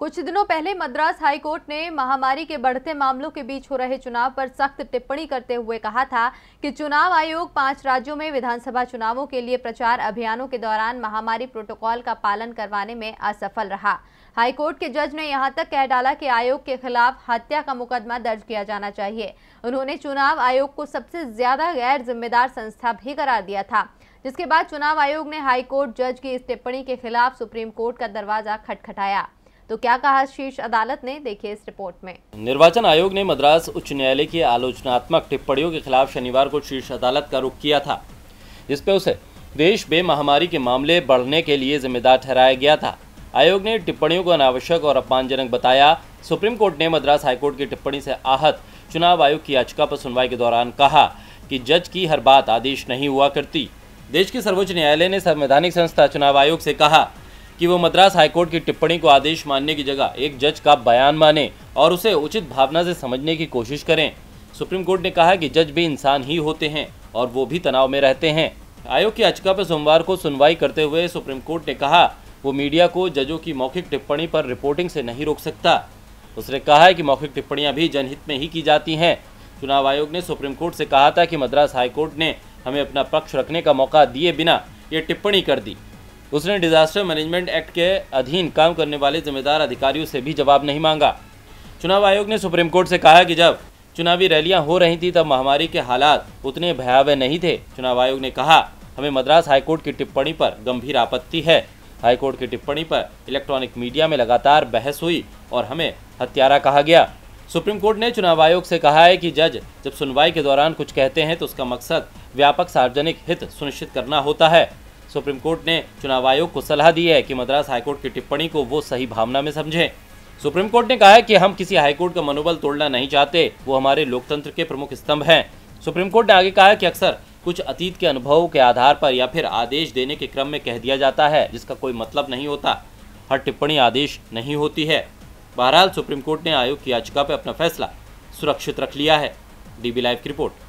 कुछ दिनों पहले मद्रास हाईकोर्ट ने महामारी के बढ़ते मामलों के बीच हो रहे चुनाव पर सख्त टिप्पणी करते हुए कहा था कि चुनाव आयोग 5 राज्यों में विधानसभा चुनावों के लिए प्रचार अभियानों के दौरान महामारी प्रोटोकॉल का पालन करवाने में असफल रहा। हाईकोर्ट के जज ने यहां तक कह डाला कि आयोग के खिलाफ हत्या का मुकदमा दर्ज किया जाना चाहिए। उन्होंने चुनाव आयोग को सबसे ज्यादा गैर जिम्मेदार संस्था भी करार दिया था, जिसके बाद चुनाव आयोग ने हाईकोर्ट जज की इस टिप्पणी के खिलाफ सुप्रीम कोर्ट का दरवाजा खटखटाया। तो क्या कहा शीर्ष अदालत ने, देखिए इस रिपोर्ट में। निर्वाचन आयोग ने मद्रास उच्च न्यायालय की आलोचनात्मक टिप्पणियों के खिलाफ शनिवार को शीर्ष अदालत का रुख किया था, जिसपे उसे देश में महामारी के मामले बढ़ने के लिए जिम्मेदार ठहराया गया था। आयोग ने टिप्पणियों को अनावश्यक और अपमानजनक बताया। सुप्रीम कोर्ट ने मद्रास हाईकोर्ट की टिप्पणी से आहत चुनाव आयोग की याचिका पर सुनवाई के दौरान कहा कि जज की हर बात आदेश नहीं हुआ करती। देश के सर्वोच्च न्यायालय ने संवैधानिक संस्था चुनाव आयोग से कहा कि वो मद्रास हाईकोर्ट की टिप्पणी को आदेश मानने की जगह एक जज का बयान माने और उसे उचित भावना से समझने की कोशिश करें। सुप्रीम कोर्ट ने कहा कि जज भी इंसान ही होते हैं और वो भी तनाव में रहते हैं। आयोग की याचिका पर सोमवार को सुनवाई करते हुए सुप्रीम कोर्ट ने कहा वो मीडिया को जजों की मौखिक टिप्पणी पर रिपोर्टिंग से नहीं रोक सकता। उसने कहा है कि मौखिक टिप्पणियां भी जनहित में ही की जाती हैं। चुनाव आयोग ने सुप्रीम कोर्ट से कहा था कि मद्रास हाईकोर्ट ने हमें अपना पक्ष रखने का मौका दिए बिना ये टिप्पणी कर दी। उसने डिजास्टर मैनेजमेंट एक्ट के अधीन काम करने वाले जिम्मेदार अधिकारियों से भी जवाब नहीं मांगा। चुनाव आयोग ने सुप्रीम कोर्ट से कहा कि जब चुनावी रैलियां हो रही थी तब महामारी के हालात उतने भयावह नहीं थे। चुनाव आयोग ने कहा हमें मद्रास हाईकोर्ट की टिप्पणी पर गंभीर आपत्ति है। हाईकोर्ट की टिप्पणी पर इलेक्ट्रॉनिक मीडिया में लगातार बहस हुई और हमें हत्यारा कहा गया। सुप्रीम कोर्ट ने चुनाव आयोग से कहा है कि जज जब सुनवाई के दौरान कुछ कहते हैं तो उसका मकसद व्यापक सार्वजनिक हित सुनिश्चित करना होता है। सुप्रीम कोर्ट ने चुनाव आयोग को सलाह दी है कि मद्रास हाईकोर्ट की टिप्पणी को वो सही भावना में समझें। सुप्रीम कोर्ट ने कहा है कि हम किसी हाईकोर्ट का मनोबल तोड़ना नहीं चाहते, वो हमारे लोकतंत्र के प्रमुख स्तंभ हैं। सुप्रीम कोर्ट ने आगे कहा है कि अक्सर कुछ अतीत के अनुभवों के आधार पर या फिर आदेश देने के क्रम में कह दिया जाता है, जिसका कोई मतलब नहीं होता। हर टिप्पणी आदेश नहीं होती है। बहरहाल सुप्रीम कोर्ट ने आयोग की याचिका पर अपना फैसला सुरक्षित रख लिया है। DB लाइव की रिपोर्ट।